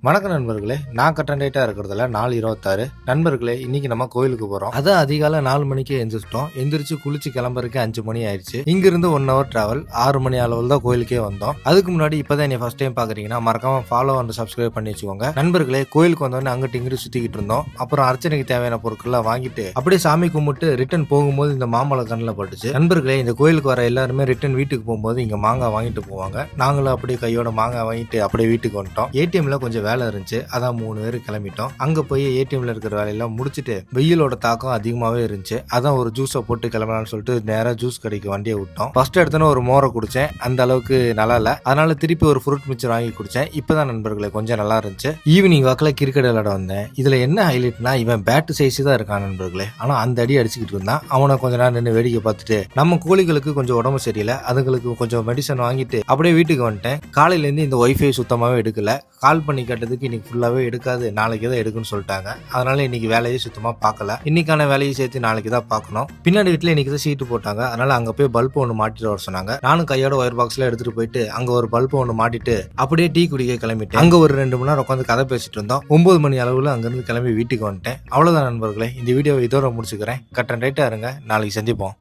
வணக்கம் நண்பர்களே, நான் கட்டண்டேட்டா இருக்கிறதுல 4:26 நண்பர்களே. இன்னைக்கு நம்ம கோயிலுக்கு போறோம். அதான் அதிகாலை 4 மணிக்கு எந்திரிச்சிட்டோம். எந்திரிச்சு குளிச்சு கிளம்புறதுக்கு 5 மணி ஆயிடுச்சு. இங்கிருந்து 1 hour டிராவல். 6 மணி அளவில் தான் கோயிலுக்கே வந்தோம். அதுக்கு முன்னாடி இப்பதான் என்னை ஃபர்ஸ்ட் டைம் பாக்குறீங்கன்னா மறக்காம ஃபாலோ அண்ட் சப்ஸ்கிரைப் பண்ணி வச்சுக்கோங்க நண்பர்களே. கோயிலுக்கு வந்தோடனே அங்கிட்டு இங்கிட்டு சுத்திக்கிட்டு இருந்தோம். அப்புறம் அர்ச்சனைக்கு தேவையான பொருட்கள்லாம் வாங்கிட்டு அப்படியே சாமி கும்பிட்டு ரிட்டர்ன் போகும்போது இந்த மாம்பழம் கண்ணில் பட்டுச்சு. நண்பர்களே, இந்த கோயிலுக்கு வர எல்லாருமே ரிட்டர்ன் வீட்டுக்கு போகும்போது இங்க மாங்காய் வாங்கிட்டு போவாங்க. நாங்களும் அப்படியே கையோட மாங்காய் வாங்கிட்டு அப்படியே வீட்டுக்கு வந்துட்டோம். ஏடிஎம்ல கொஞ்சம் வேலை இருந்துச்சு, அதான் 3 பேர் கிளம்பிட்டோம். அங்க போய் ஏடிஎம்ல இருக்கிற வேலையெல்லாம் முடிச்சுட்டு வெயிலோட தாக்கம் அதிகமாவே இருந்துச்சு. அதான் ஒரு ஜூஸை போட்டு கிளம்பலாம்னு சொல்லிட்டு நேரா ஜூஸ் கடைக்கு வண்டியை விட்டோம். ஃபர்ஸ்ட் எடுத்தோன்னு ஒரு மோரை குடிச்சேன், அந்த அளவுக்கு நல்லா இல்ல. அதனால திருப்பி ஒரு ஃப்ரூட் மிக்சர் வாங்கி குடிச்சேன். இப்பதான் நண்பர்களே கொஞ்சம் நல்லா இருந்துச்சு. ஈவினிங் வாக்கில் கிரிக்கெட் விளையாட வந்தேன். இதுல என்ன ஹைலைட்னா இவன் பேட் சைஸ் தான் இருக்கான் நண்பர்களே. ஆனா அந்த அடி அடிச்சுக்கிட்டு இருந்தான். அவனை கொஞ்ச நேரம் நின்று வேடிக்கை பார்த்துட்டு நம்ம கோழிகளுக்கு கொஞ்சம் உடம்பு சரியில்லை, அதுங்களுக்கு கொஞ்சம் மெடிசன் வாங்கிட்டு அப்படியே வீட்டுக்கு வந்துட்டேன். காலையில இருந்து இந்த ஒய்ஃபை சுத்தமாவே எடுக்கல. கால் பண்ணி கேட்டதுக்கு இன்னைக்கு ஃபுல்லாவே எடுக்காது, நாளைக்கு தான் எடுக்குன்னு சொல்லிட்டாங்க. அதனால இன்னைக்கு வேலையை சுத்தமா பார்க்கல. இன்னைக்கான வேலையை சேர்த்து நாளைக்கு தான் பார்க்கணும். பின்னாடி வீட்டுல இன்னைக்கு தான் சீட்டு போட்டாங்க. அதனால அங்க போய் பல்ப் ஒன்று மாட்டிட்டு வர சொன்னாங்க. நானும் கையோட ஒயர் பாக்ஸ்ல எடுத்துட்டு போயிட்டு அங்க ஒரு பல்ப் ஒன்று மாட்டிட்டு அப்படியே டீ குடிக்க கிளம்பிட்டேன். அங்க ஒரு 2 மணி நேரம் உட்காந்து கதை பேசிட்டு இருந்தோம். 9 மணி அளவுல அங்கிருந்து கிளம்பி வீட்டுக்கு வந்துட்டேன். அவ்வளவுதான் நண்பர்களே, இந்த வீடியோவை இதோட முடிச்சுக்கிறேன். கட்டன் ரைட்டா இருங்க, நாளைக்கு சந்திப்போம்.